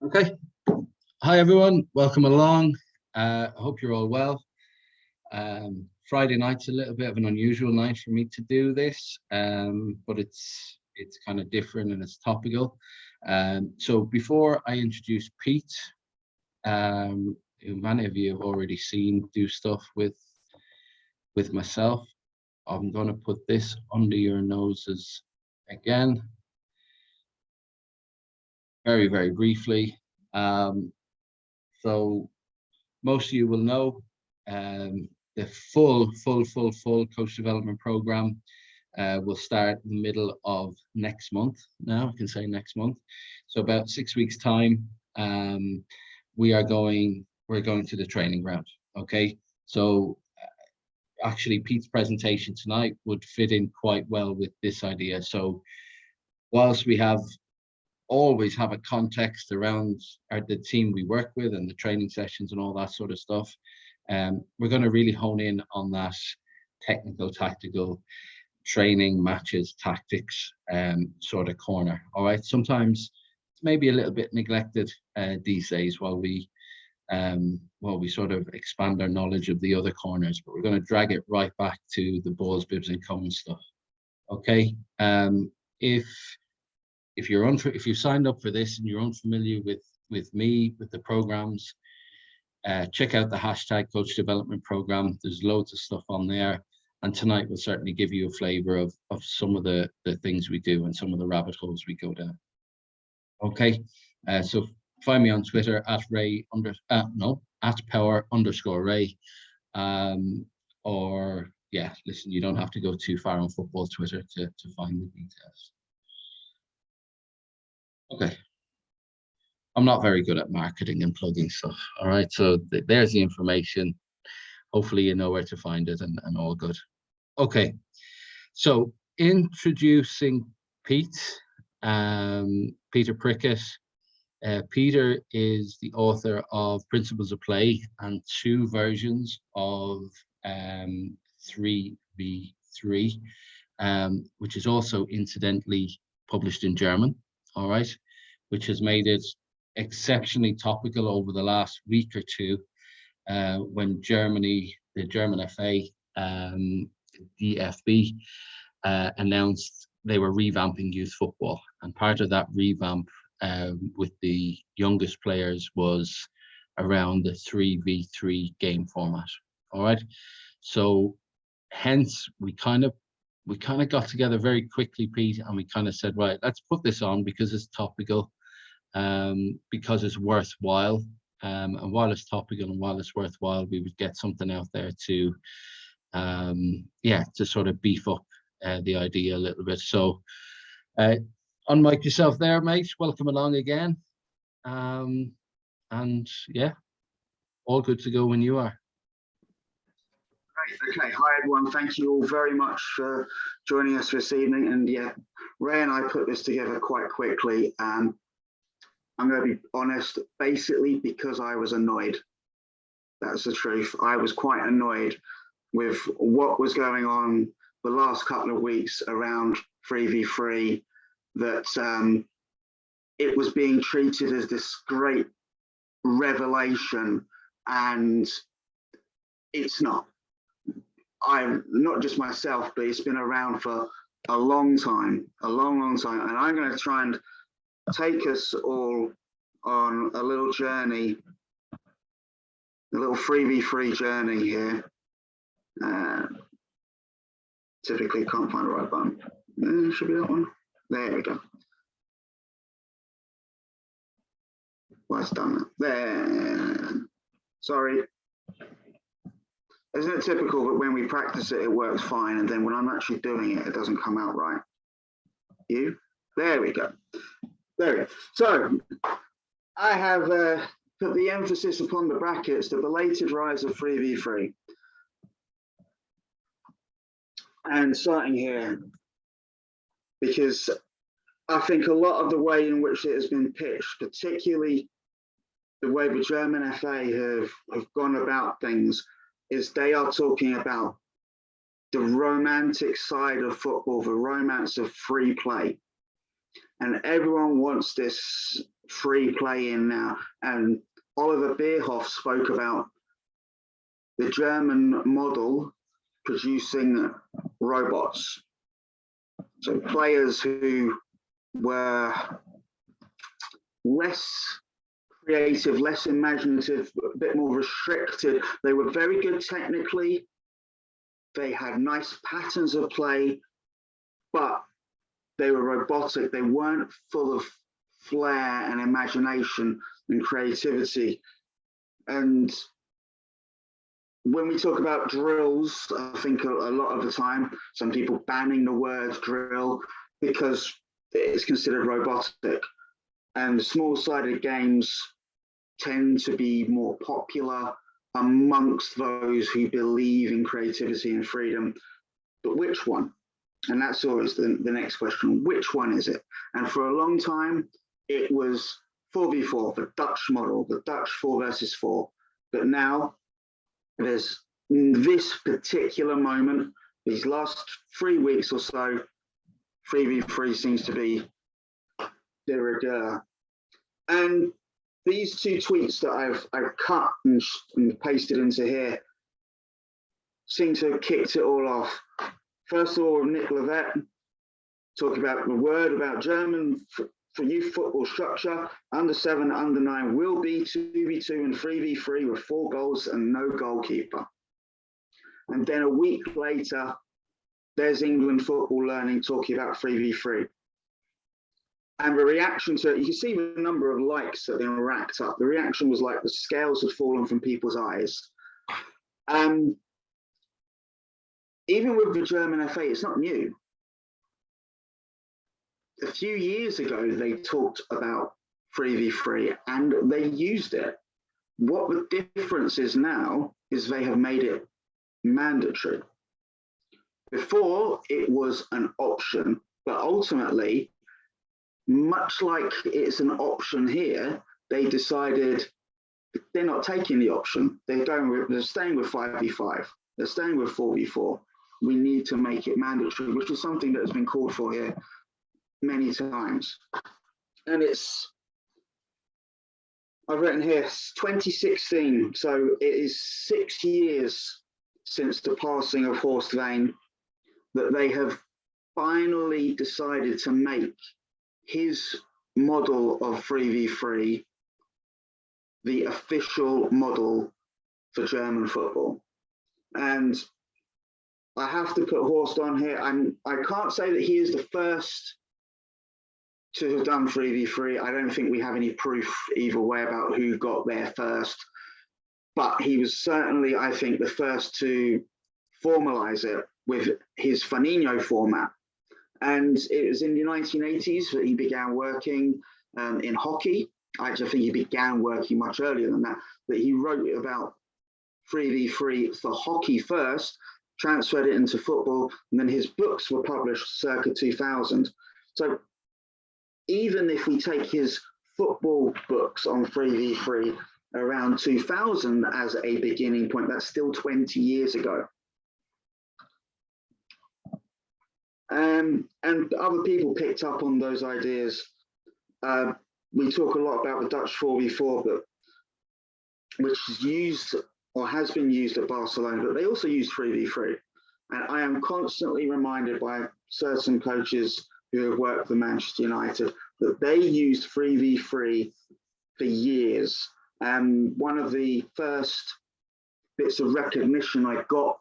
Okay. Hi, everyone. Welcome along. I hope you're all well. Friday night's a little bit of an unusual night for me to do this, but it's kind of different and it's topical. So before I introduce Pete, who many of you have already seen do stuff with myself, I'm going to put this under your noses again. Very, very briefly. So most of you will know the full coach development program will start in the middle of next month. Now I can say next month. So about 6 weeks time, we're going to the training ground. Okay. So actually Pete's presentation tonight would fit in quite well with this idea. So whilst we always have a context around the team we work with and the training sessions and all that sort of stuff, we're going to really hone in on that technical, tactical training, matches, tactics sort of corner. All right. Sometimes it's maybe a little bit neglected these days while we sort of expand our knowledge of the other corners, but we're going to drag it right back to the balls, bibs and cones stuff. Okay. If you've signed up for this and you're unfamiliar with me, with the programs, check out the hashtag Coach Development Program. There's loads of stuff on there. And tonight will certainly give you a flavor of some of the things we do and some of the rabbit holes we go down. Okay. So find me on Twitter at @power_Ray. Or yeah, listen, you don't have to go too far on football Twitter to find the details. Okay. I'm not very good at marketing and plugging stuff. All right. So there's the information. Hopefully you know where to find it and all good. Okay. So introducing Pete, Peter Prickett. Peter is the author of Principles of Play and 2 versions of 3v3, which is also incidentally published in German. All right, which has made it exceptionally topical over the last week or two, when Germany, the German FA, DFB, announced they were revamping youth football, and part of that revamp with the youngest players was around the 3v3 game format. All right, so hence we kind of got together very quickly, Pete, and we kind of said, right, let's put this on because it's topical, because it's worthwhile. And while it's topical and while it's worthwhile, we would get something out there to, to sort of beef up the idea a little bit. So unmic yourself there, mate. Welcome along again. And yeah, all good to go when you are. Okay, hi everyone. Thank you all very much for joining us this evening. And yeah, Ray and I put this together quite quickly. I'm going to be honest, basically because I was annoyed. That's the truth. I was quite annoyed with what was going on the last couple of weeks around 3v3, that it was being treated as this great revelation, and it's not. I'm not just myself, but it's been around for a long time, and I'm going to try and take us all on a little journey, a little 3v3 journey here. Typically can't find the right button. Should be that one. There we go. Well, it's done. There. Sorry. Isn't it typical that when we practice it, it works fine, and then when I'm actually doing it, it doesn't come out right? There we go. There we go. So, I have put the emphasis upon the brackets, the belated rise of 3v3. And starting here, because I think a lot of the way in which it has been pitched, particularly the way the German FA have gone about things, is they are talking about the romantic side of football, the romance of free play. And everyone wants this free play in now. And Oliver Bierhoff spoke about the German model producing robots. So players who were less creative, less imaginative, a bit more restricted. They were very good technically. They had nice patterns of play, but they were robotic. They weren't full of flair and imagination and creativity. And when we talk about drills, I think a lot of the time, some people banning the word drill because it's considered robotic. And small-sided games tend to be more popular amongst those who believe in creativity and freedom. But which one? And that's always the next question. Which one is it? And for a long time, it was 4v4, the Dutch model, the Dutch 4 versus 4. But now, there's this particular moment, these last 3 weeks or so, 3v3 seems to be de rigueur. And these two tweets that I've cut and pasted into here seem to have kicked it all off. First of all, Nick Levette talking about the word about German for youth football structure. Under 7, under 9 will be 2v2 and 3v3 with 4 goals and no goalkeeper. And then a week later, there's England Football Learning talking about 3v3. And the reaction to it, you can see the number of likes that they were racked up. The reaction was like the scales had fallen from people's eyes. Even with the German FA, it's not new. A few years ago, they talked about 3v3 and they used it. What the difference is now is they have made it mandatory. Before, it was an option, but ultimately, much like it's an option here, they decided they're not taking the option. They're staying with 5v5. They're staying with 4v4. We need to make it mandatory, which is something that has been called for here many times. And I've written here, 2016. So it is 6 years since the passing of Horst Wayne that they have finally decided to make his model of 3v3 the official model for German football. And I have to put Horst on here. I can't say that he is the first to have done 3v3. I don't think we have any proof either way about who got there first. But he was certainly, I think, the first to formalize it with his Fanino format. And it was in the 1980s that he began working in hockey. I actually think he began working much earlier than that, but he wrote about 3v3 for hockey first, transferred it into football, and then his books were published circa 2000. So even if we take his football books on 3v3 around 2000 as a beginning point, that's still 20 years ago. And other people picked up on those ideas. We talk a lot about the Dutch 4v4, but which is used or has been used at Barcelona, but they also use 3v3. And I am constantly reminded by certain coaches who have worked for Manchester United that they used 3v3 for years. One of the first bits of recognition I got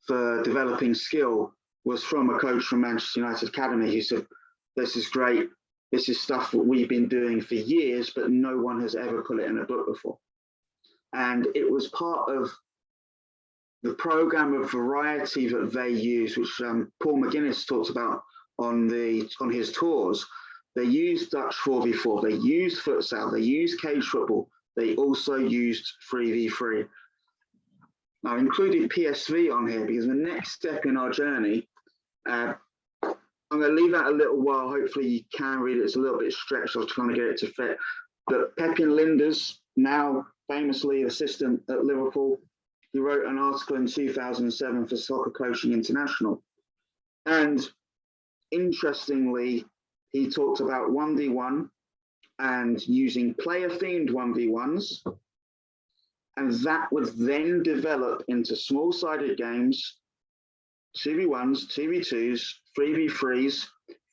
for developing skill was from a coach from Manchester United Academy who said, "This is great. This is stuff that we've been doing for years, but no one has ever put it in a book before." And it was part of the program of variety that they use, which Paul McGuinness talks about on his tours. They used Dutch 4v4, they used futsal, they used cage football, they also used 3v3. I've included PSV on here because the next step in our journey, I'm going to leave that a little while. Hopefully you can read it. It's a little bit stretched. I was trying to get it to fit. But Pepin Linders, now famously assistant at Liverpool, he wrote an article in 2007 for Soccer Coaching International. And interestingly, he talked about 1v1 and using player-themed 1v1s. And that would then develop into small-sided games, 2v1s, 2v2s, 3v3s,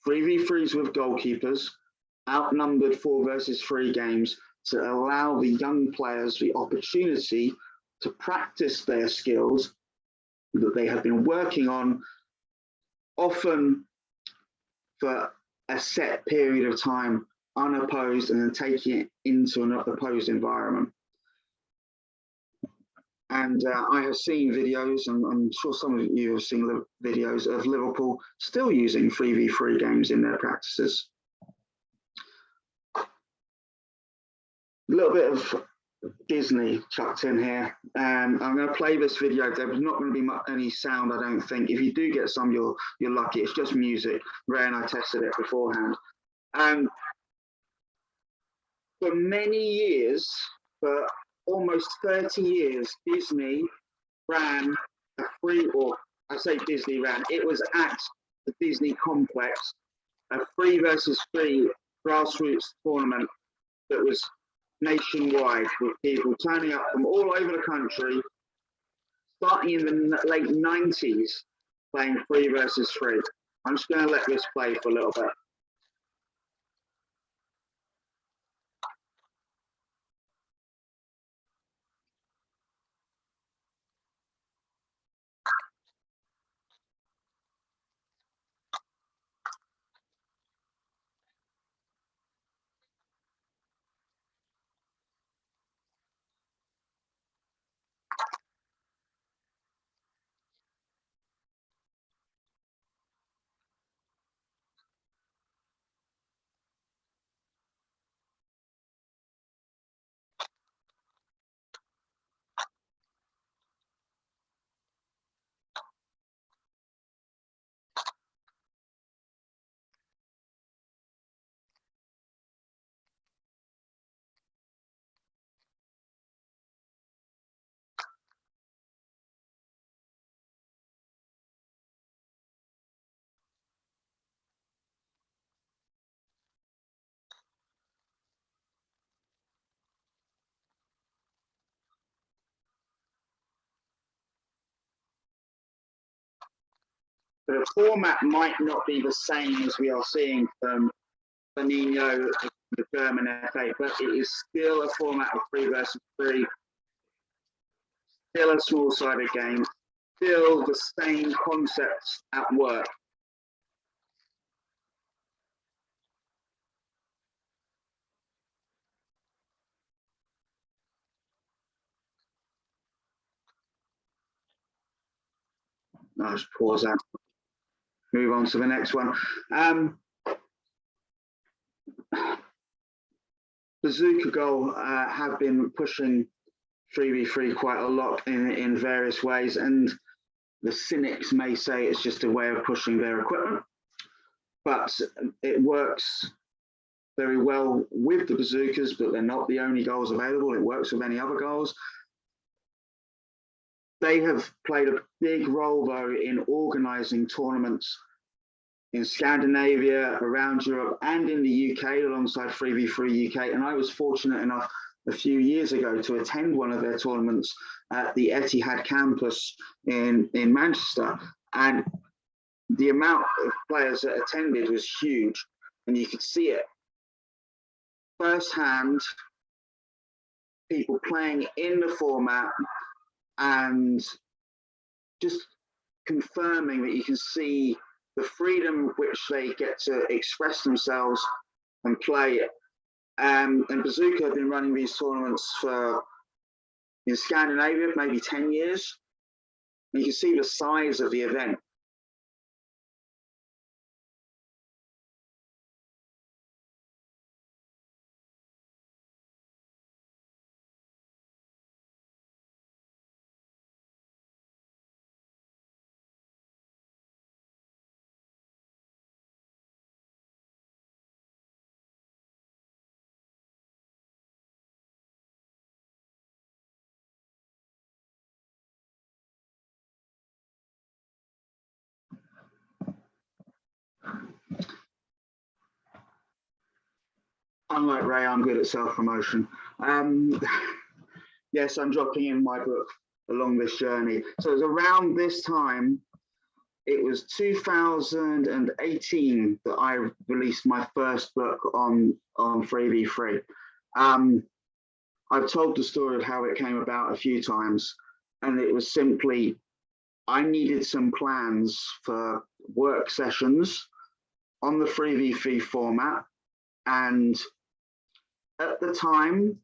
3v3s with goalkeepers, outnumbered 4 versus 3 games to allow the young players the opportunity to practice their skills that they have been working on, often for a set period of time, unopposed, and then taking it into an opposed environment. And I have seen videos, and I'm sure some of you have seen videos of Liverpool still using 3v3 games in their practices. A little bit of Disney chucked in here. I'm going to play this video. There's not going to be any sound, I don't think. If you do get some, you're lucky. It's just music. Ray and I tested it beforehand. For many years, for almost 30 years, Disney ran a free, or I say Disney ran, it was at the Disney complex, a 3 versus 3 grassroots tournament that was nationwide, with people turning up from all over the country, starting in the late 90s, playing 3 versus 3. I'm just going to let this play for a little bit. The format might not be the same as we are seeing from Benino, the German FA, but it is still a format of 3 versus 3, still a small-sided game, still the same concepts at work. I'll just pause that. Move on to the next one. The Zooka Goal have been pushing 3v3 quite a lot in various ways, and the cynics may say it's just a way of pushing their equipment, but it works very well with the bazookas, but they're not the only goals available. It works with any other goals. They have played a big role, though, in organising tournaments in Scandinavia, around Europe, and in the UK, alongside 3v3 UK. And I was fortunate enough a few years ago to attend one of their tournaments at the Etihad campus in Manchester. And the amount of players that attended was huge, and you could see it firsthand, people playing in the format, and just confirming that you can see the freedom which they get to express themselves and play. And Bazooka have been running these tournaments for, in Scandinavia, maybe 10 years. And you can see the size of the event. Unlike Ray, I'm good at self-promotion. Yes, I'm dropping in my book along this journey. So it was around this time, it was 2018 that I released my first book on Freebie Free. I've told the story of how it came about a few times, and it was simply, I needed some plans for work sessions on the Freebie Free format. And at the time,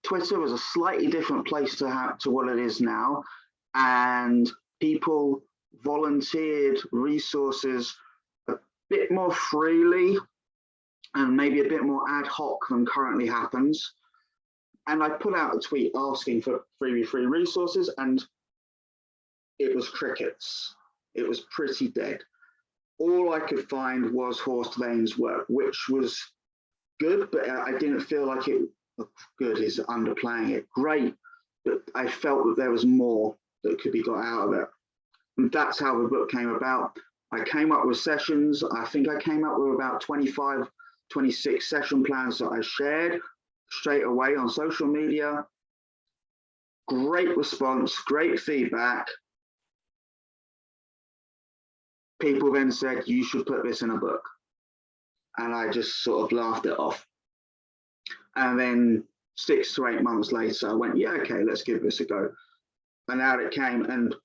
Twitter was a slightly different place to what it is now. And people volunteered resources a bit more freely and maybe a bit more ad hoc than currently happens. And I put out a tweet asking for Freebie Free resources, and it was crickets. It was pretty dead. All I could find was Horst Lane's work, which was good, but I didn't feel like it, good is underplaying it, great, but I felt that there was more that could be got out of it. And that's how the book came about. I came up with sessions. I think I came up with about 25, 26 session plans that I shared straight away on social media. Great response, great feedback. People then said, you should put this in a book. And I just sort of laughed it off. And then 6 to 8 months later, I went, yeah, okay, let's give this a go. And out it came. And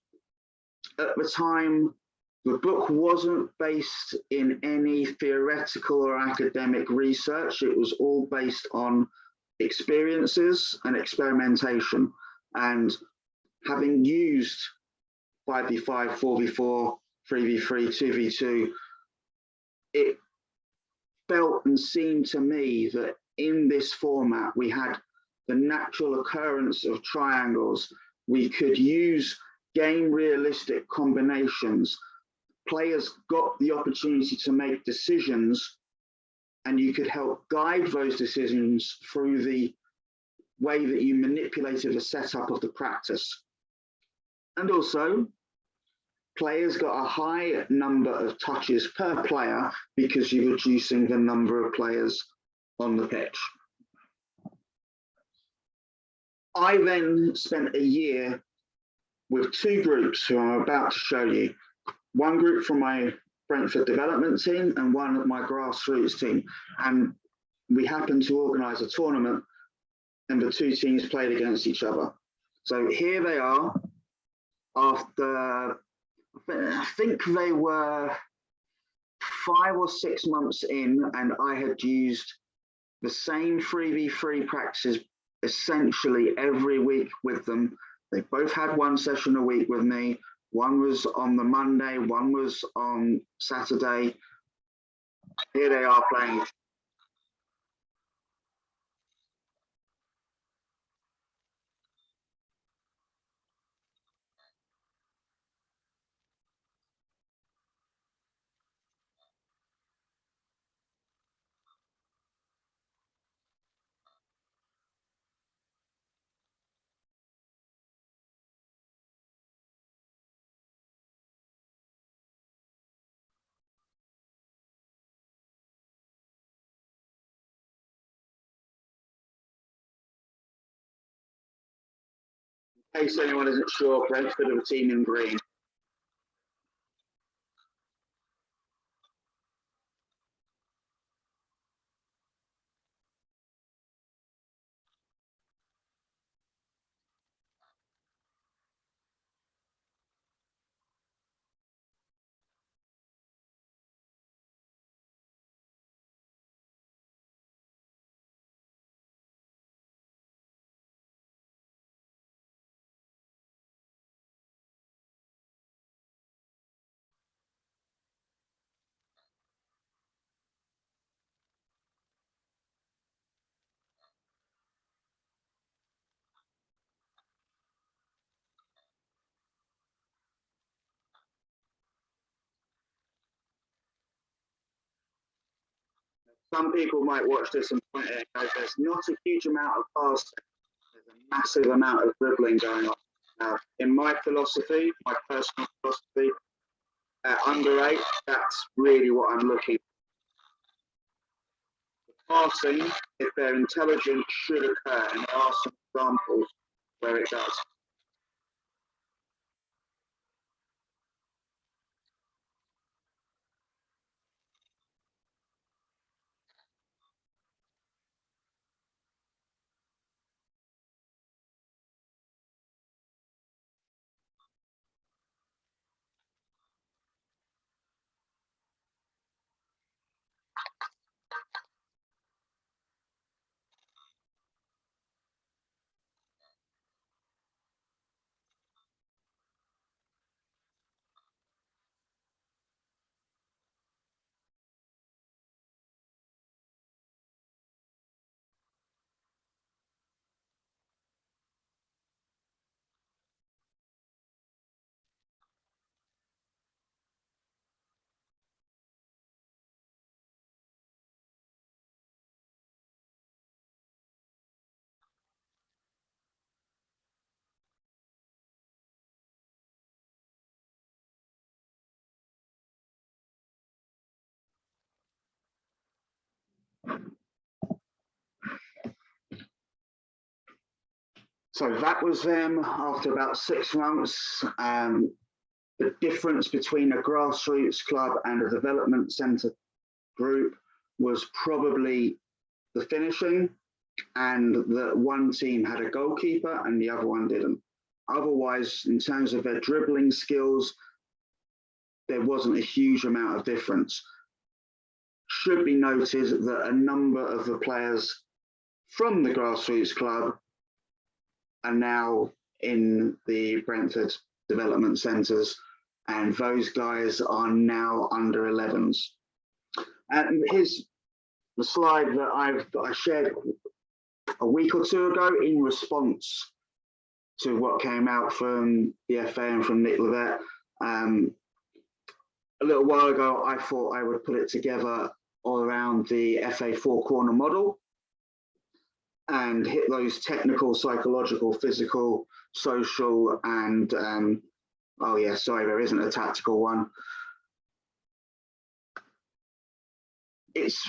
at the time, the book wasn't based in any theoretical or academic research. It was all based on experiences and experimentation. And having used 5v5, 4v4, 3v3, 2v2, it felt and seemed to me that in this format, we had the natural occurrence of triangles. We could use game realistic combinations. Players got the opportunity to make decisions, and you could help guide those decisions through the way that you manipulated the setup of the practice. And also, players got a high number of touches per player because you're reducing the number of players on the pitch. I then spent a year with 2 groups who I'm about to show you. One group from my Brentford development team and one of my grassroots team. And we happened to organise a tournament, and the 2 teams played against each other. So here they are after, I think they were 5 or 6 months in, and I had used the same 3v3 practices essentially every week with them. They both had 1 session a week with me. One was on the Monday, one was on Saturday. Here they are playing. In case anyone isn't sure, Brentford are a team in green. Some people might watch this and point at it and go, there's not a huge amount of passing. There's a massive amount of dribbling going on. Now, in my philosophy, my personal philosophy, under 8, that's really what I'm looking for. passing, if they're intelligent, should occur, and there are some examples where it does. So that was them after about 6 months. The difference between a grassroots club and a development centre group was probably the finishing, and that one team had a goalkeeper and the other one didn't. Otherwise, in terms of their dribbling skills, there wasn't a huge amount of difference. Should be noted that a number of the players from the grassroots club are now in the Brentford development centres, and those guys are now under 11s. And here's the slide that I shared a week or two ago in response to what came out from the FA and from Nick Levette. A little while ago, I thought I would put it together all around the FA four-corner model and hit those technical, psychological, physical, social, and oh yeah, sorry, there isn't a tactical one.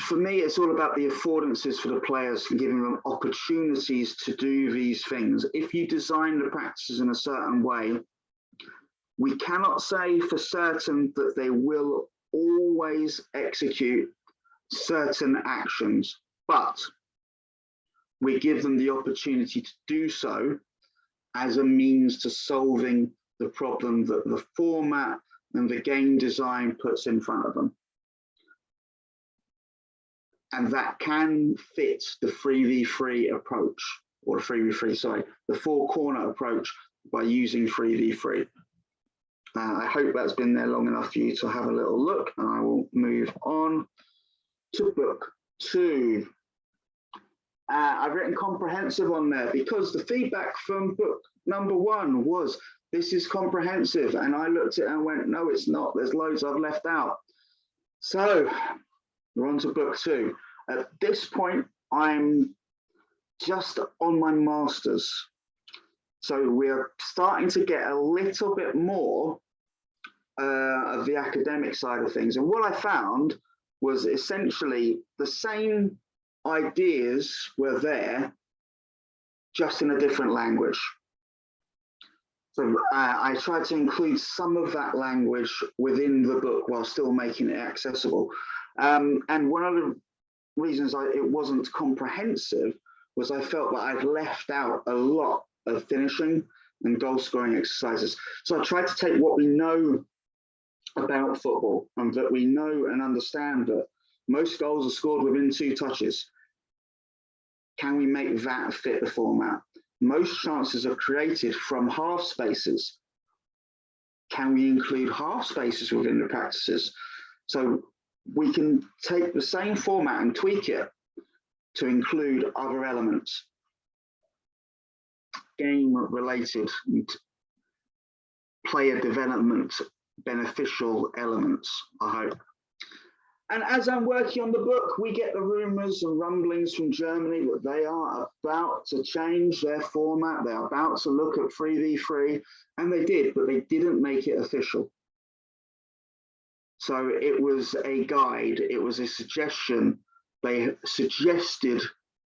For me, it's all about the affordances for the players and giving them opportunities to do these things. If you design the practices in a certain way, we cannot say for certain that they will always execute certain actions, but we give them the opportunity to do so as a means to solving the problem that the format and the game design puts in front of them. And that can fit the 3v3 approach, or the 3v3, sorry, the four-corner approach by using 3v3. I hope that's been there long enough for you to have a little look, and I will move on to book 2. I've written comprehensive on there because the feedback from book number 1 was, this is comprehensive. And I looked at it and went, no, it's not. There's loads I've left out. So we're on to book 2. At this point, I'm just on my master's. So we're starting to get a little bit more of the academic side of things. And what I found was essentially the same ideas were there, just in a different language. So I tried to include some of that language within the book while still making it accessible. And one of the reasons it wasn't comprehensive was I felt that I'd left out a lot of finishing and goal scoring exercises. So I tried to take what we know about football and that we know and understand that most goals are scored within 2 touches. Can we make that fit the format? Most chances are created from half spaces. Can we include half spaces within the practices? So we can take the same format and tweak it to include other elements, game-related, player development, beneficial elements, I hope. And as I'm working on the book, we get the rumours and rumblings from Germany that they are about to change their format. They're about to look at 3v3, and they did, but they didn't make it official. So it was a guide, it was a suggestion, they suggested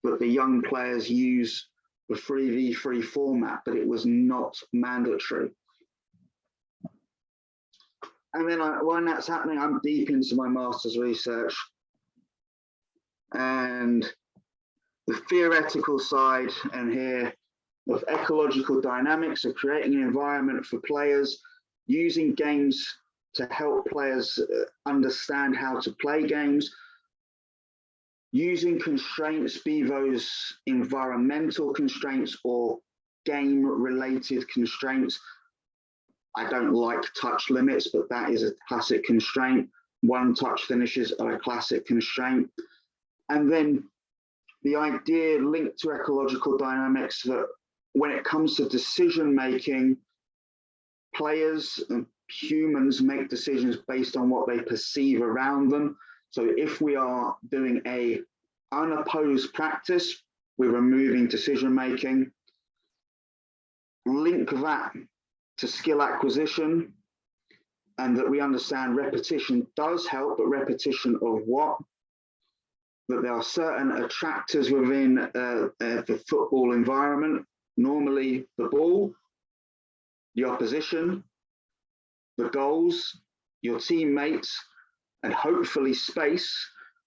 that the young players use the 3v3 format, but it was not mandatory. And then when that's happening, I'm deep into my master's research. And the theoretical side, and here, of ecological dynamics, of creating an environment for players, using games to help players understand how to play games, using constraints, be those environmental constraints or game-related constraints. I don't like touch limits, but that is a classic constraint. One touch finishes are a classic constraint. And then the idea linked to ecological dynamics that when it comes to decision making, players and humans make decisions based on what they perceive around them. So if we are doing a unopposed practice, we're removing decision making. Link that to skill acquisition, and that we understand repetition does help, but repetition of what? That there are certain attractors within the football environment, normally the ball, the opposition, the goals, your teammates, and hopefully space.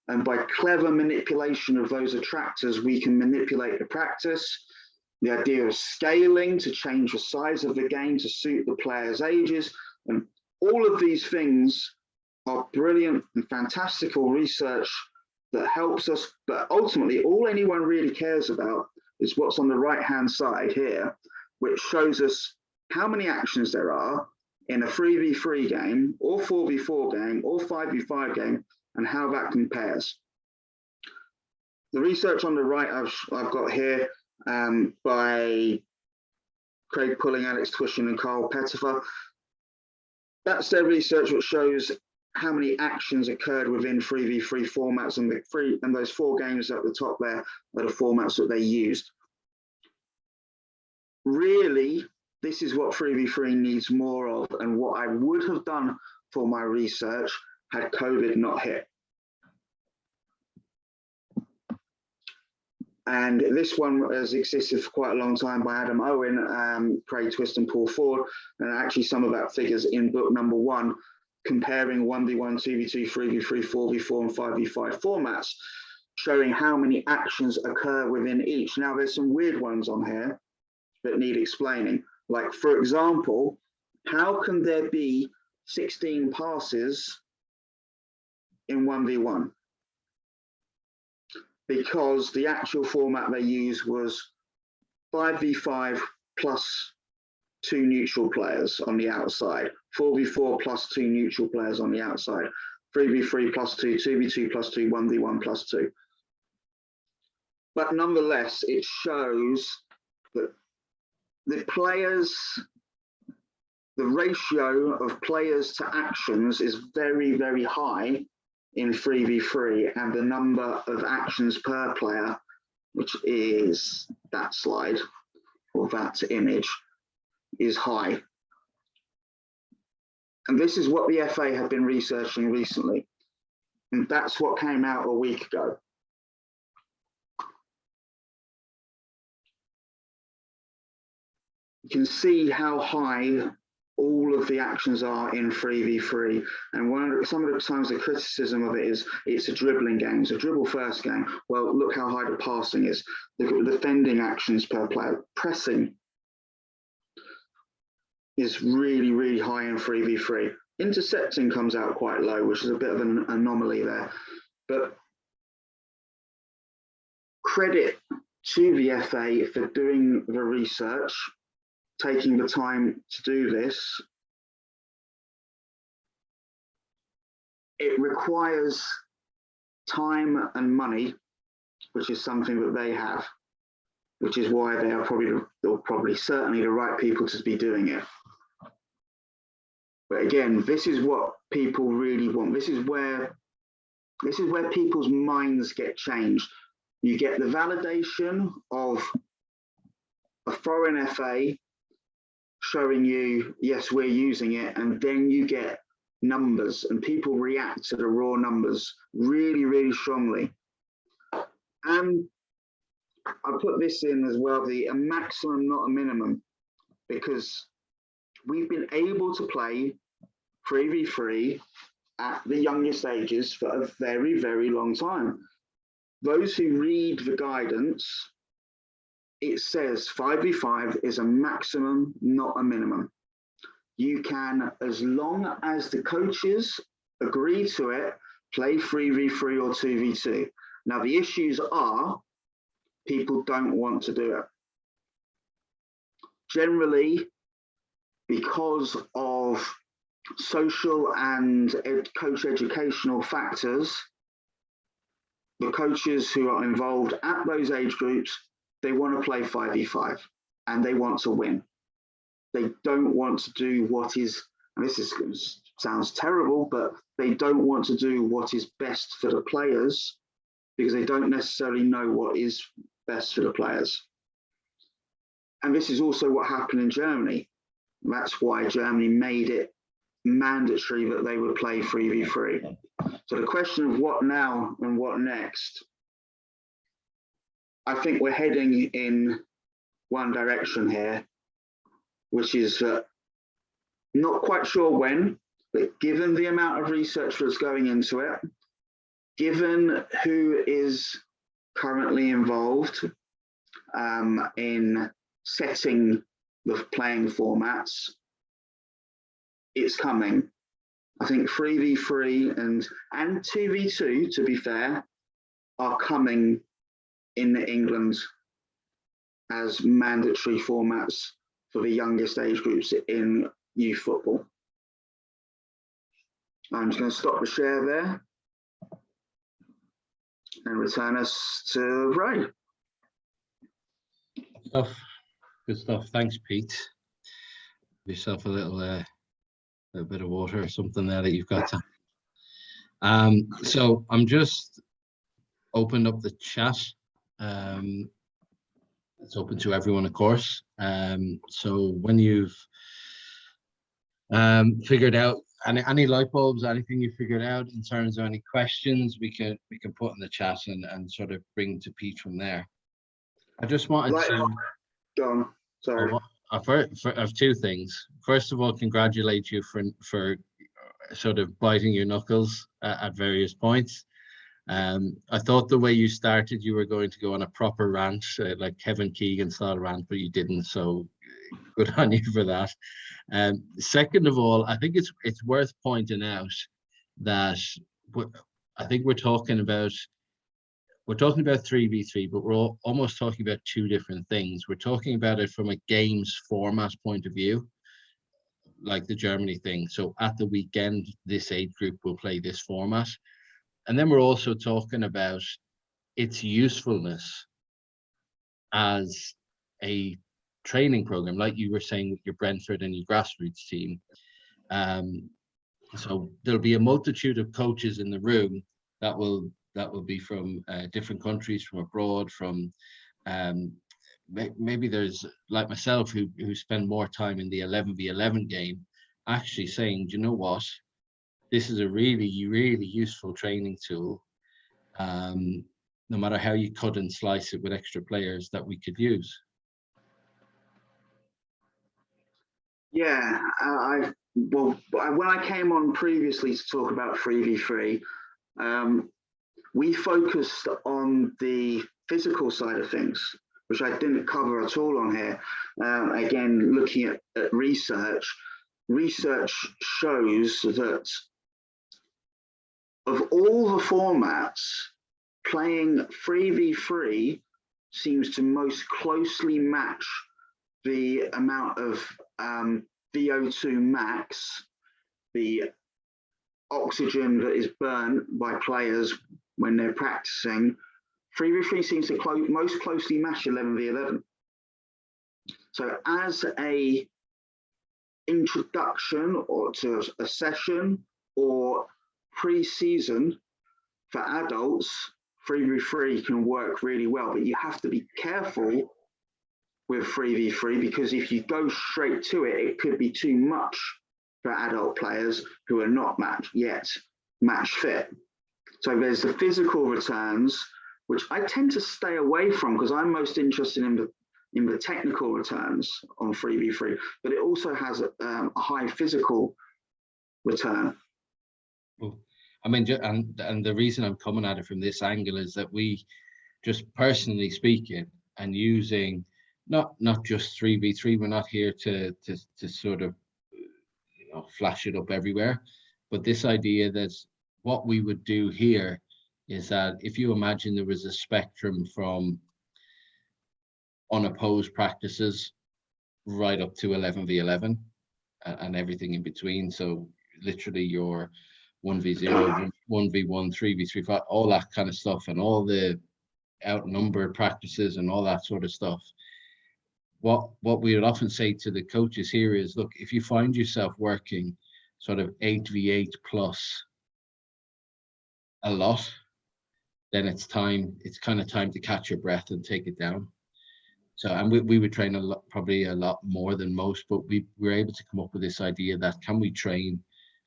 And by clever manipulation of those attractors, we can manipulate the practice. The idea of scaling to change the size of the game to suit the players' ages. And all of these things are brilliant and fantastical research that helps us, but ultimately all anyone really cares about is what's on the right-hand side here, which shows us how many actions there are in a 3v3 game, or 4v4 game, or 5v5 game, and how that compares. The research on the right I've got here by Craig Pulling, Alex Twishing, and Carl Pettifer. That's their research which shows how many actions occurred within 3v3 formats, and those 4 games at the top there are the formats that they used. Really, this is what 3v3 needs more of, and what I would have done for my research had COVID not hit. And this one has existed for quite a long time by Adam Owen, Craig Twist, and Paul Ford, and actually some of that figures in book number 1, comparing 1v1, 2v2, 3v3, 4v4, and 5v5 formats, showing how many actions occur within each. Now, there's some weird ones on here that need explaining. Like, for example, how can there be 16 passes in 1v1? Because the actual format they used was 5v5 plus 2 neutral players on the outside, 4v4 plus 2 neutral players on the outside, 3v3 plus 2, 2v2 plus 2, 1v1 plus 2. But nonetheless, it shows that the ratio of players to actions is very, very high in 3v3, and the number of actions per player, which is that slide or that image, is high. And this is what the FA have been researching recently, and that's what came out a week ago. You can see how high all of the actions are in 3v3, and some of the times the criticism of it is it's a dribbling game, it's a dribble first game. Well, look how high the passing is. Look at the defending actions per player. Pressing is really, really high in 3v3. Intercepting comes out quite low, which is a bit of an anomaly there. But credit to the FA for doing the research, taking the time to do this. It requires time and money, which is something that they have, which is why they are probably certainly the right people to be doing it. But again, this is what people really want. This is where people's minds get changed. You get the validation of a foreign FA showing you, yes, we're using it, and then you get numbers, and people react to the raw numbers really, really strongly. I put this in as well, a maximum, not a minimum, because we've been able to play 3v3 at the youngest ages for a very, very long time. Those who read the guidance, it says 5v5 is a maximum, not a minimum. You can, as long as the coaches agree to it, play 3v3 or 2v2. Now, the issues are people don't want to do it. Generally, because of social and coach educational factors, the coaches who are involved at those age groups, they want to play 5v5 and they want to win. They don't want to do what is, and sounds terrible, but they don't want to do what is best for the players because they don't necessarily know what is best for the players. And this is also what happened in Germany. That's why Germany made it mandatory that they would play 3v3. So the question of what now and what next, I think we're heading in one direction here, which is not quite sure when, but given the amount of research that's going into it, given who is currently involved in setting the playing formats, it's coming. I think 3v3 and 2v2, to be fair, are coming in England as mandatory formats for the youngest age groups in youth football. I'm just going to stop the share there and return us to Ray. Good stuff. Thanks, Pete. Give yourself a little bit of water or something there that you've got to. So I'm just opened up the chat. It's open to everyone, of course. So when you've figured out any light bulbs, anything you figured out in terms of any questions, we can put in the chat and sort of bring to Pete from there. I just wanted to. John, sorry. I have two things. First of all, congratulate you for sort of biting your knuckles at various points. I thought the way you started, you were going to go on a proper rant, like Kevin Keegan style rant, but you didn't. So good on you for that. Second of all, I think it's worth pointing out that I think we're talking about 3v3, but we're almost talking about two different things. We're talking about it from a games format point of view, like the Germany thing. So at the weekend, this age group will play this format. And then we're also talking about its usefulness as a training program, like you were saying with your Brentford and your grassroots team. So there'll be a multitude of coaches in the room that will be from different countries, from abroad, from maybe there's like myself who spend more time in the 11v11 game, actually saying, do you know what? This is a really, really useful training tool, no matter how you cut and slice it with extra players that we could use. Yeah, when I came on previously to talk about 3v3, we focused on the physical side of things, which I didn't cover at all on here. Again, looking at research shows that of all the formats, playing 3v3 seems to most closely match the amount of VO2 max, the oxygen that is burnt by players when they're practicing. 3v3 seems to most closely match 11v11. So as a introduction or to a session or pre-season for adults, 3v3 can work really well, but you have to be careful with 3v3 because if you go straight to it, it could be too much for adult players who are not match fit. So there's the physical returns, which I tend to stay away from because I'm most interested in the technical returns on Freebie free, but it also has a high physical return. Well, I mean, and the reason I'm coming at it from this angle is that we, just personally speaking, and using not just 3v3, we're not here to sort of, you know, flash it up everywhere, but this idea that what we would do here is that if you imagine there was a spectrum from unopposed practices right up to 11v11 and everything in between, so literally your 1v0, 1v1, 3v3, 5, all that kind of stuff, and all the outnumbered practices and all that sort of stuff. What we would often say to the coaches here is, look, if you find yourself working sort of 8v8 plus a lot, then it's kind of time to catch your breath and take it down. So, and we would train a lot, probably a lot more than most, but we were able to come up with this idea that can we train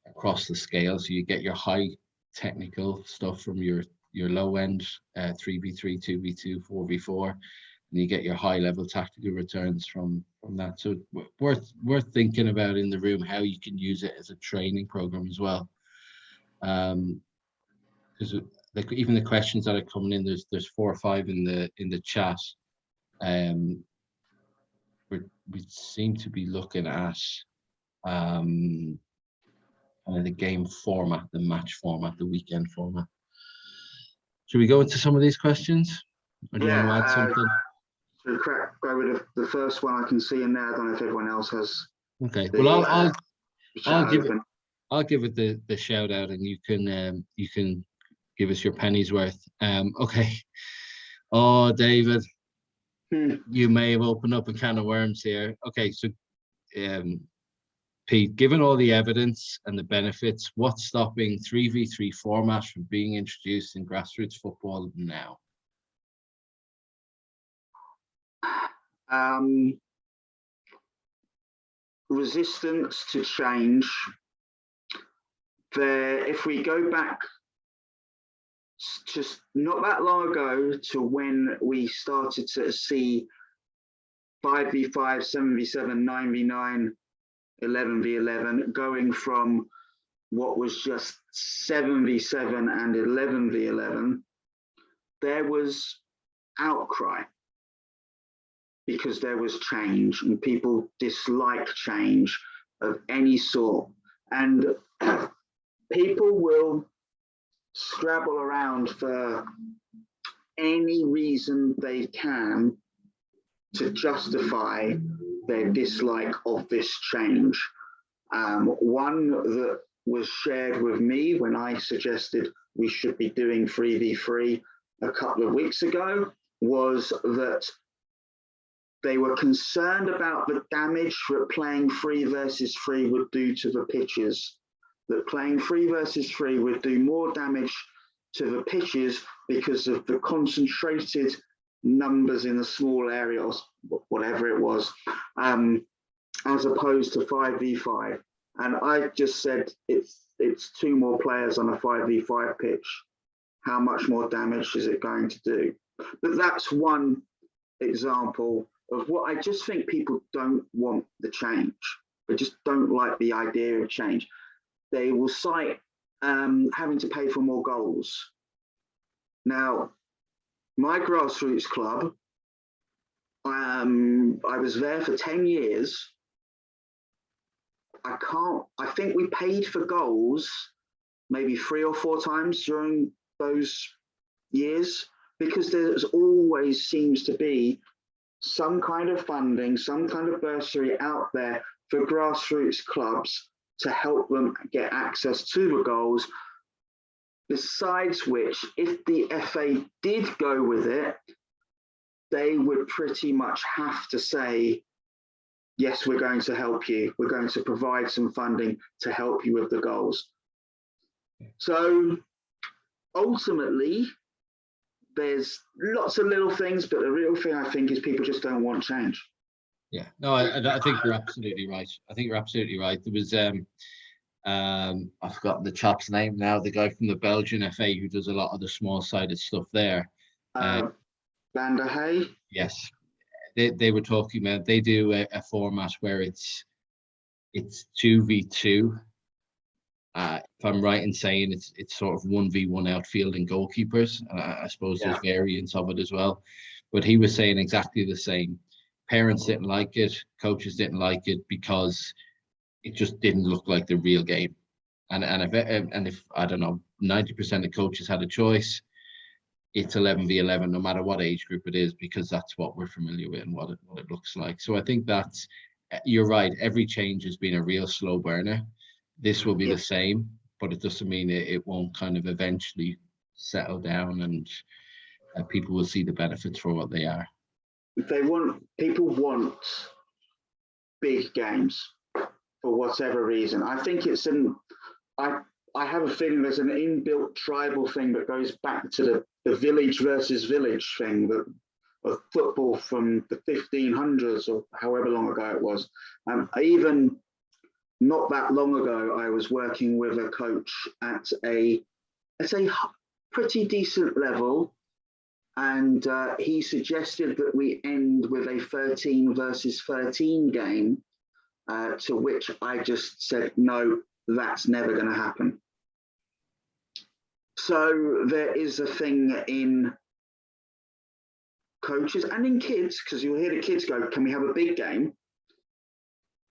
across the scale, so you get your high technical stuff from your low end 3v3, 2v2, 4v4, and you get your high level tactical returns from that. So worth thinking about in the room how you can use it as a training program as well. Because like even the questions that are coming in, there's 4 or 5 in the chat. We seem to be looking at the game format, the match format, the weekend format. Should we go into some of these questions? Or do you want to add something? So go with the first one I can see in there. I don't know if everyone else has. Okay. Well, I'll give it the shout out, and you can give us your penny's worth. Okay. Oh, David, you may have opened up a can of worms here. Okay, so Pete, given all the evidence and the benefits, what's stopping 3v3 format from being introduced in grassroots football now? Resistance to change. If we go back just not that long ago to when we started to see 5v5, 7v7, 9v9, 11v11, going from what was just 7v7 and 11v11, there was outcry because there was change and people dislike change of any sort. And people will scrabble around for any reason they can to justify their dislike of this change. One that was shared with me when I suggested we should be doing 3v3 a couple of weeks ago was that they were concerned about the damage that playing 3 versus 3 would do to the pitches, that playing 3 versus 3 would do more damage to the pitches because of the concentrated numbers in a small area or whatever it was, as opposed to 5v5. And I just said it's 2 more players on a 5v5 pitch. How much more damage is it going to do? But that's one example of what I just think people don't want the change. They just don't like the idea of change. They will cite having to pay for more goals. Now, my grassroots club, I was there for 10 years. I think we paid for goals maybe 3 or 4 times during those years, because there's always seems to be some kind of funding, some kind of bursary out there for grassroots clubs to help them get access to the goals. Besides which, if the FA did go with it, they would pretty much have to say, yes, we're going to help you. We're going to provide some funding to help you with the goals. So ultimately, there's lots of little things, but the real thing I think is people just don't want change. Yeah, no, I think you're absolutely right. I think you're absolutely right. There was I've forgotten the chap's name now, the guy from the Belgian FA who does a lot of the small-sided stuff there. Van der Hey. Yes, they were talking about, they do a format where it's 2v2. If I'm right in saying it's sort of 1v1 outfield and goalkeepers. I suppose there's variants of it as well. But he was saying exactly the same. Parents didn't like it, coaches didn't like it because it just didn't look like the real game. And if I don't know, 90% of coaches had a choice, it's 11v11, no matter what age group it is, because that's what we're familiar with and what it looks like. So I think that's, you're right, every change has been a real slow burner. This will be the same, but it doesn't mean it won't kind of eventually settle down, and people will see the benefits for what they are. People want big games for whatever reason. I think I have a feeling there's an inbuilt tribal thing that goes back to the village versus village thing of football from the 1500s or however long ago it was. Even not that long ago, I was working with a coach at a pretty decent level, and he suggested that we end with a 13 versus 13 game, to which I just said, no, that's never going to happen. So there is a thing in coaches and in kids, because you'll hear the kids go, can we have a big game?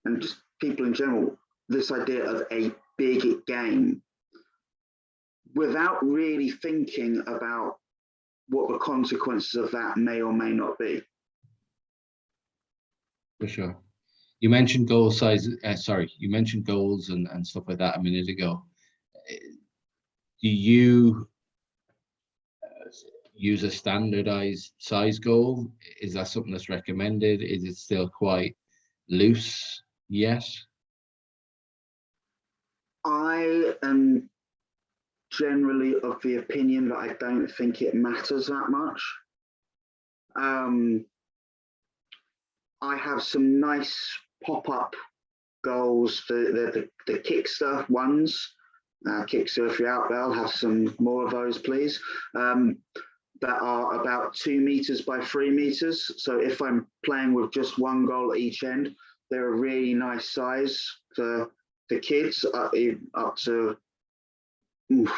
And just people in general, this idea of a big game without really thinking about what the consequences of that may or may not be. For sure. You mentioned goal size. You mentioned goals and stuff like that a minute ago. Do you use a standardized size goal? Is that something that's recommended? Is it still quite loose? Yes. I am generally of the opinion that I don't think it matters that much. I have some nice pop-up goals, the Kickster ones. Kickster, if you're out there, I'll have some more of those, please. That are about 2 meters by 3 meters. So if I'm playing with just one goal at each end, they're a really nice size for the kids, up to, you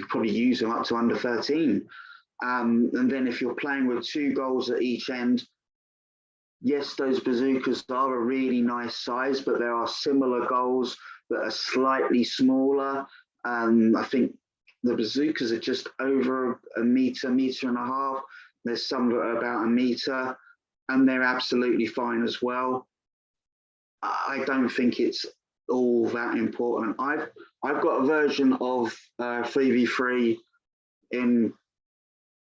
probably use them up to under 13. And then if you're playing with 2 goals at each end, yes, those bazookas are a really nice size, but there are similar goals that are slightly smaller. I think the bazookas are just over a meter and a half. There's some that are about a meter, and they're absolutely fine as well. I don't think it's all that important. I've got a version of 3v3 in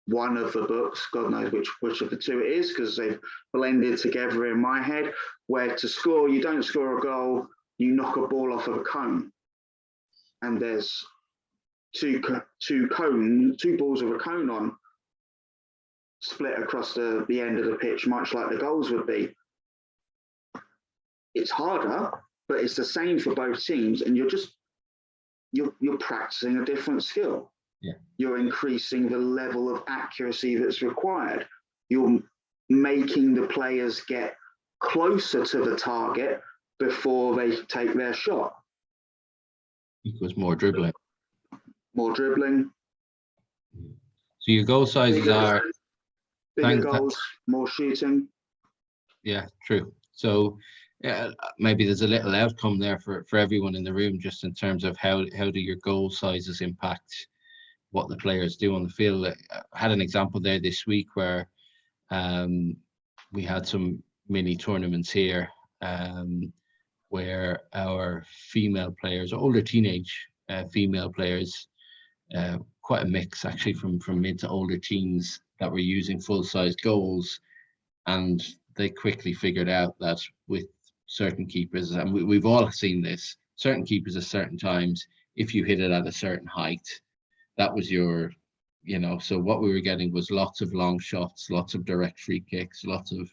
one of the books, God knows which of the 2 it is, because they've blended together in my head, where to score, you don't score a goal, you knock a ball off of a cone. And there's two balls with a cone on, split across the end of the pitch, much like the goals would be. It's harder, but it's the same for both teams, and you're practicing a different skill. Yeah. You're increasing the level of accuracy that's required. You're making the players get closer to the target before they take their shot. Equals more dribbling. More dribbling. So your goal sizes are bigger goals, more shooting. Yeah, true. So maybe there's a little outcome there for everyone in the room, just in terms of how do your goal sizes impact what the players do on the field. I had an example there this week where we had some mini tournaments here where our female players, older teenage female players, quite a mix actually from mid to older teens, that were using full-size goals, and they quickly figured out that with certain keepers, and we've all seen this, certain keepers at certain times, if you hit it at a certain height, that was your, so what we were getting was lots of long shots, lots of direct free kicks, lots of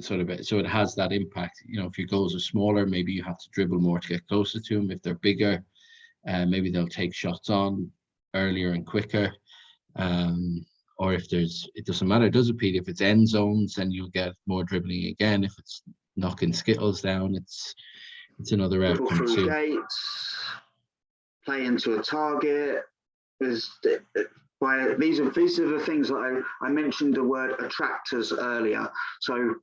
so it has that impact. If your goals are smaller, maybe you have to dribble more to get closer to them. If they're bigger, maybe they'll take shots on earlier and quicker. or if it doesn't matter, does it, Pete? If it's end zones, then you'll get more dribbling again. If it's knocking skittles down, it's another Dribble outcome through too. gates, play into a target. These are the things that I mentioned the word attractors earlier. So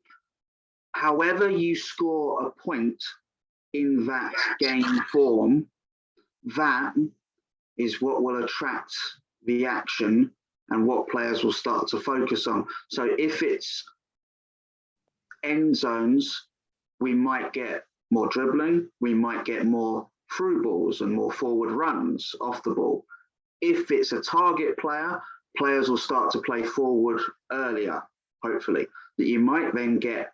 however you score a point in that game form, that is what will attract the action and what players will start to focus on. So if it's end zones, we might get more dribbling, we might get more through balls and more forward runs off the ball. If it's a target player, players will start to play forward earlier, hopefully. That you might then get,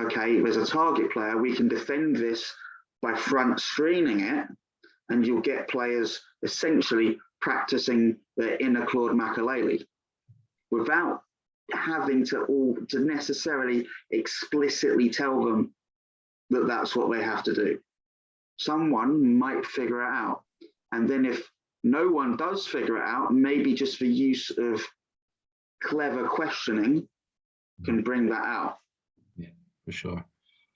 okay, there's a target player, we can defend this by front screening it, and you'll get players essentially practicing their inner Claude Makélélé without having to necessarily explicitly tell them that that's what they have to do. Someone might figure it out. And then if no one does figure it out, maybe just the use of clever questioning can bring that out. Yeah, for sure.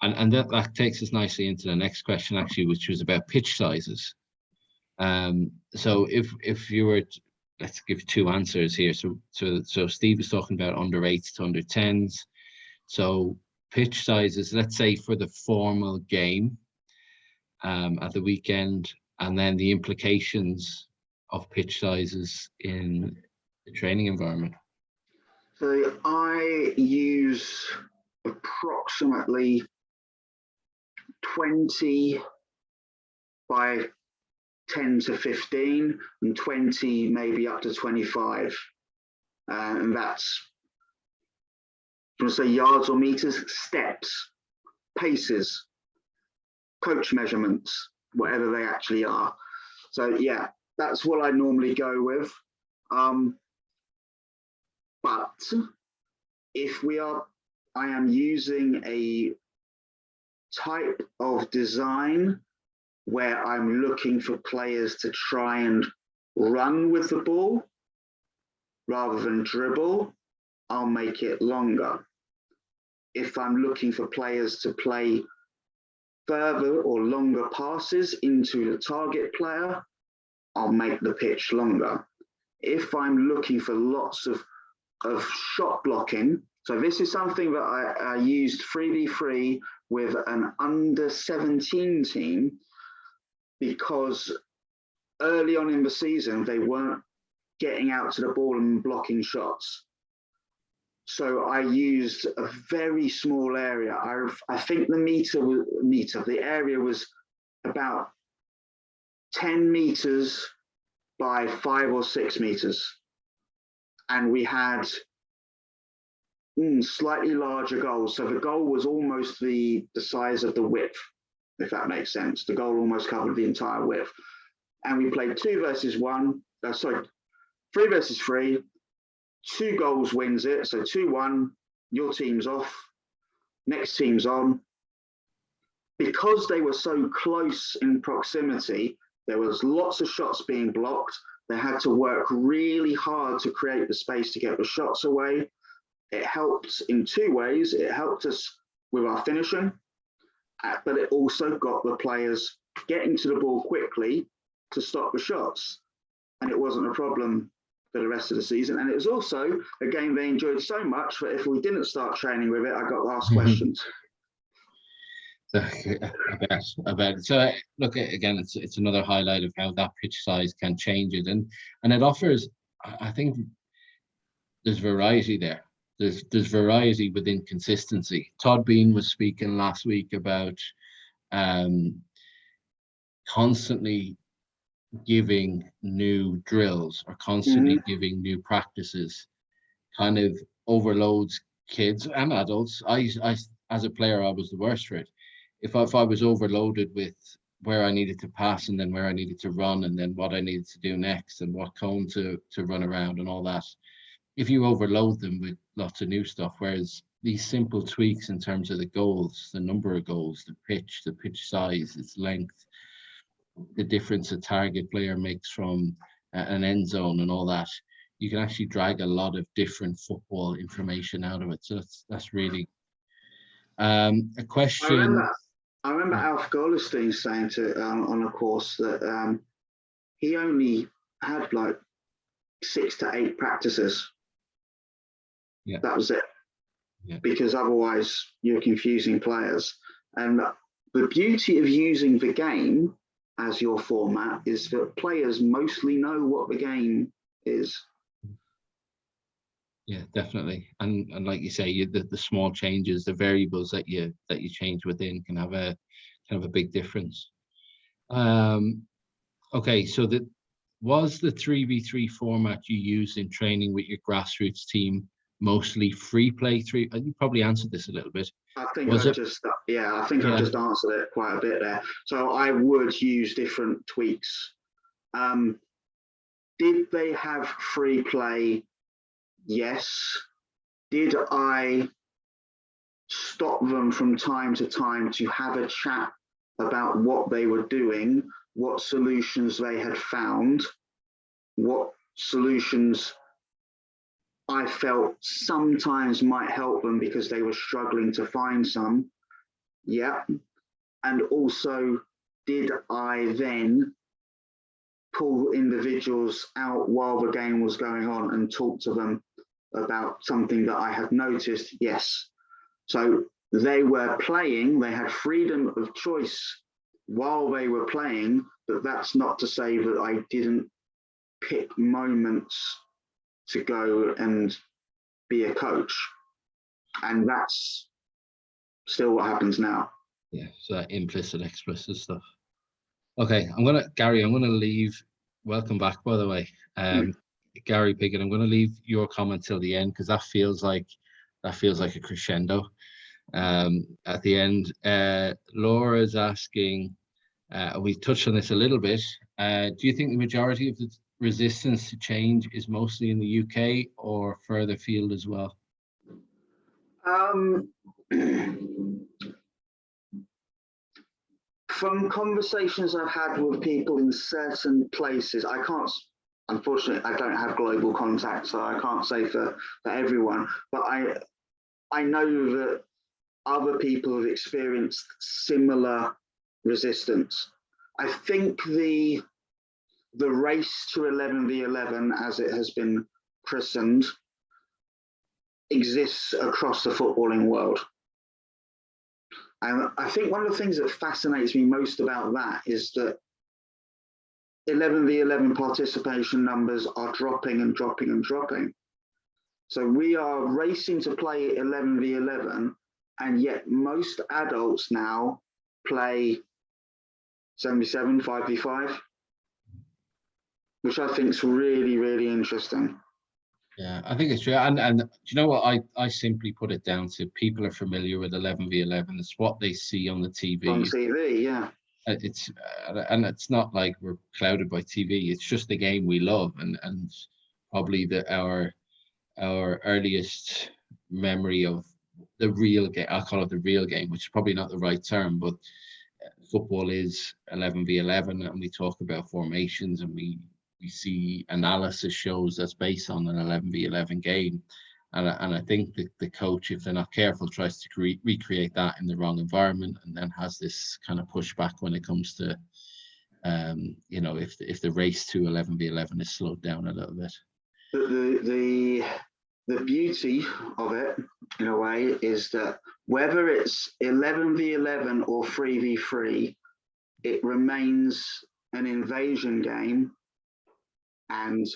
And that takes us nicely into the next question, actually, which was about pitch sizes. So if you were let's give two answers here. So Steve was talking about under 8s to under 10s. So pitch sizes, let's say for the formal game at the weekend, and then the implications of pitch sizes in the training environment. So I use approximately 20 by 10 to 15 and 20 maybe up to 25. And that's, do you want to say yards or meters? Steps, paces, coach measurements, whatever they actually are. So yeah, that's what I normally go with. But if I am using a type of design where I'm looking for players to try and run with the ball rather than dribble, I'll make it longer. If I'm looking for players to play further or longer passes into the target player, I'll make the pitch longer. If I'm looking for lots of shot blocking, so this is something that I used 3v3 with an under 17 team, because early on in the season, they weren't getting out to the ball and blocking shots. So I used a very small area. I think the area was about 10 meters by 5 or 6 meters. And we had slightly larger goals. So the goal was almost the size of the width, if that makes sense. The goal almost covered the entire width. And we played 3 versus 3. 2 goals wins it. So 2-1, your team's off, next team's on. Because they were so close in proximity, there was lots of shots being blocked. They had to work really hard to create the space to get the shots away. It helped in 2 ways. It helped us with our finishing, but it also got the players getting to the ball quickly to stop the shots. And it wasn't a problem for the rest of the season. And it was also a game they enjoyed so much that if we didn't start training with it, I got to ask questions. I bet. So look, again, it's another highlight of how that pitch size can change it, and it offers. I think there's variety there. There's variety within consistency. Todd Bean was speaking last week about constantly giving new drills or constantly giving new practices, kind of overloads kids and adults. I as a player, I was the worst for it. If I was overloaded with where I needed to pass and then where I needed to run and then what I needed to do next and what cone to run around and all that, if you overload them with lots of new stuff, whereas these simple tweaks in terms of the goals, the number of goals, the pitch size, its length, the difference a target player makes from an end zone and all that, you can actually drag a lot of different football information out of it. So that's really a question. I remember Alf Goldstein saying to on a course that he only had like 6 to 8 practices. Yeah, that was it. Yeah. Because otherwise you're confusing players. And the beauty of using the game as your format is that players mostly know what the game is. Yeah, definitely. And like you say, the small changes, the variables that you change within can have a big difference. Okay, so was the 3v3 format you used in training with your grassroots team mostly free play three? You probably answered this a little bit. I think I've just answered it quite a bit there. So I would use different tweaks. Did they have free play? Yes. Did I stop them from time to time to have a chat about what they were doing, what solutions they had found, what solutions I felt sometimes might help them because they were struggling to find some? Yeah. And also, did I then pull individuals out while the game was going on and talk to them about something that I had noticed? Yes. So they were playing, they had freedom of choice while they were playing, but that's not to say that I didn't pick moments to go and be a coach. And that's still what happens now. Yeah, so that implicit, explicit stuff. Okay, Gary, I'm gonna leave. Welcome back, by the way. Gary Pickett, I'm gonna leave your comment till the end because that feels like a crescendo. At the end, Laura's asking, we touched on this a little bit. Do you think the majority of the resistance to change is mostly in the UK or further afield as well? From conversations I've had with people in certain places, unfortunately, I don't have global contact, so I can't say for everyone, but I know that other people have experienced similar resistance. I think the race to 11v11, as it has been christened, exists across the footballing world. And I think one of the things that fascinates me most about that is that 11v11 participation numbers are dropping and dropping and dropping. So we are racing to play 11v11, and yet most adults now play 77, 5v5, which I think is really, really interesting. Yeah, I think it's true. And do you know what? I simply put it down to people are familiar with 11v11. It's what they see on the TV. On TV, yeah. And it's not like we're clouded by TV. It's just the game we love, and probably our earliest memory of the real game. I'll call it the real game, which is probably not the right term, but football is 11v11, and we talk about formations, and we see analysis shows that's based on an 11v11 game, and I think the coach, if they're not careful, tries to recreate that in the wrong environment, and then has this kind of pushback when it comes to if the race to 11v11 is slowed down a little bit. The beauty of it, in a way, is that whether it's 11v11 or 3v3, it remains an invasion game, and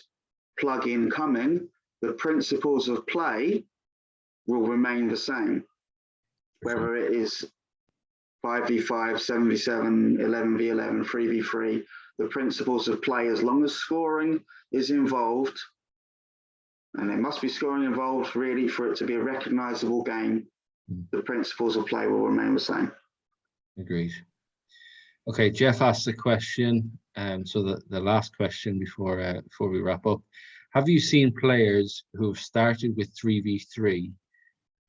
plug-in coming, the principles of play will remain the same. Whether it is 5v5, 7v7, 11v11, 3v3, the principles of play, as long as scoring is involved, and there must be scoring involved really for it to be a recognizable game, the principles of play will remain the same. Agreed. Okay, Jeff asked a question, so the last question before we wrap up. Have you seen players who have started with 3v3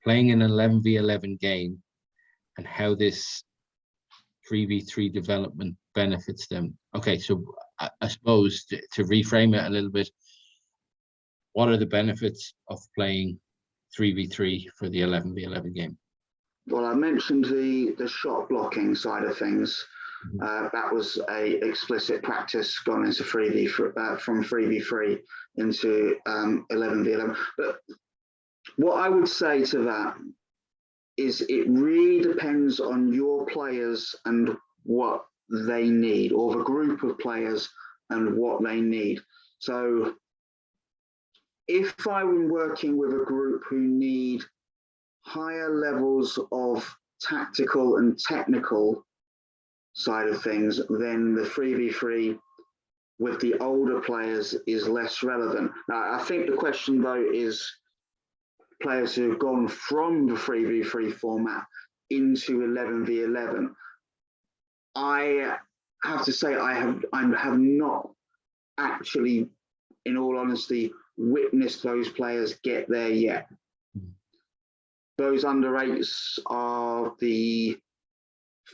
playing an 11v11 game, and how this 3v3 development benefits them? Okay, so I suppose to reframe it a little bit, what are the benefits of playing 3v3 for the 11v11 game? Well, I mentioned the shot blocking side of things. That was a explicit practice gone into Freebie from 3v3 into 11v11. But what I would say to that is it really depends on your players and what they need, or the group of players and what they need. So if I were working with a group who need higher levels of tactical and technical side of things, then the 3v3 with the older players is less relevant. Now, I think the question though is players who have gone from the 3v3 format into 11v11. I have to say I have not actually, in all honesty, witnessed those players get there yet. Those under 8s are the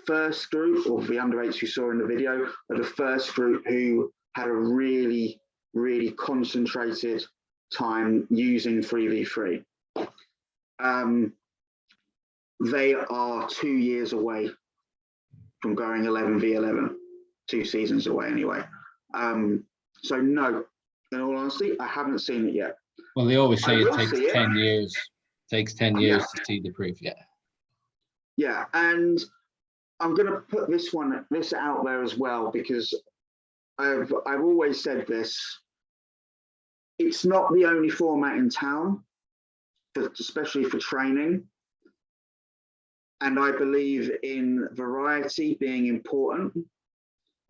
first group, or the under 8s you saw in the video, are the first group who had a really, really concentrated time using 3v3. They are 2 years away from going 11v11, 2 seasons away anyway. So no, in all honesty, I haven't seen it yet. Well, they always say it takes 10 years. Takes 10 years to see the proof. Yeah, and I'm going to put this out there as well, because I've always said this. It's not the only format in town, especially for training. And I believe in variety being important.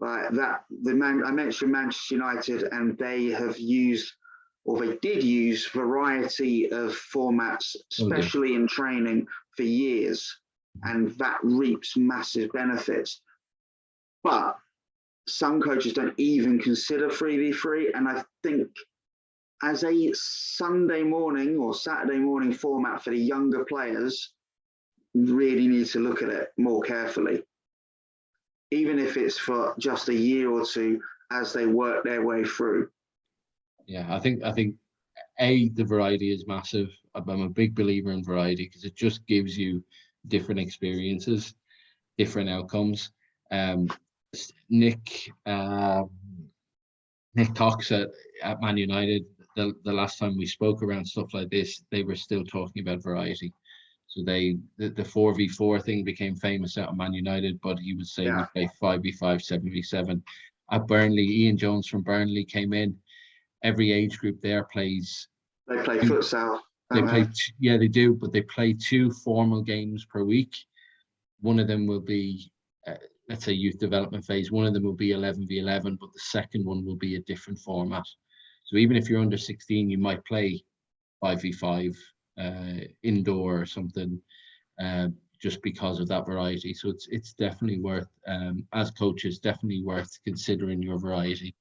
I mentioned Manchester United, and they have used, or they did use, variety of formats, especially in training, for years, and that reaps massive benefits. But some coaches don't even consider 3v3, and I think as a Sunday morning or Saturday morning format for the younger players, really need to look at it more carefully, even if it's for just a year or two as they work their way through. Yeah, I think the variety is massive. I'm a big believer in variety because it just gives you different experiences, different outcomes. Nick talks at Man United. The last time we spoke around stuff like this, they were still talking about variety. So the 4v4 thing became famous out of Man United, but he would say we play 5v5, 7v7. At Burnley, Ian Jones from Burnley came in. Every age group there plays. They play futsal. They do, but they play 2 formal games per week. One of them will be, let's say, youth development phase. One of them will be 11v11, but the second one will be a different format. So even if you're under 16, you might play 5v5 indoor or something, just because of that variety. So it's definitely worth, as coaches, definitely worth considering your variety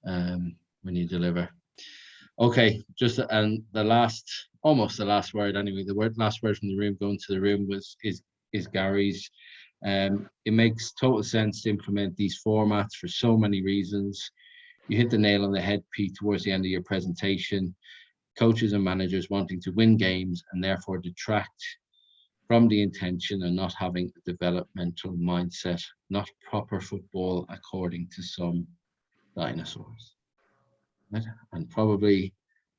when you deliver. Okay, and almost the last word anyway. The last word from the room going to the room is Gary's. It makes total sense to implement these formats for so many reasons. You hit the nail on the head, Pete, towards the end of your presentation. Coaches and managers wanting to win games and therefore detract from the intention and not having a developmental mindset, not proper football according to some dinosaurs. Right? And probably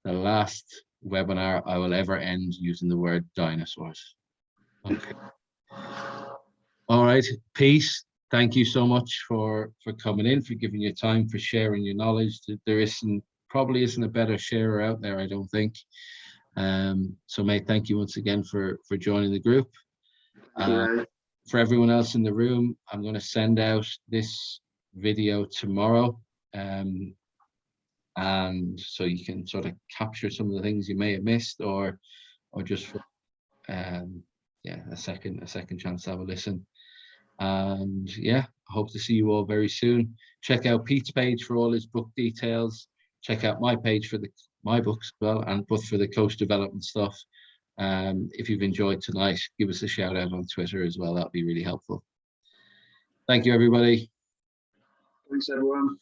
the last webinar I will ever end using the word dinosaurs. Okay. All right, Pete, thank you so much for coming in, for giving your time, for sharing your knowledge. There probably isn't a better sharer out there, I don't think. So mate, thank you once again for joining the group. For everyone else in the room, I'm going to send out this video tomorrow, and so you can sort of capture some of the things you may have missed, or just for a second chance to have a listen. And yeah, I hope to see you all very soon. Check out Pete's page for all his book details. Check out my page for my books as well, and both for the coach development stuff. If you've enjoyed tonight, give us a shout out on Twitter as well. That'd be really helpful. Thank you, everybody. Thanks, everyone.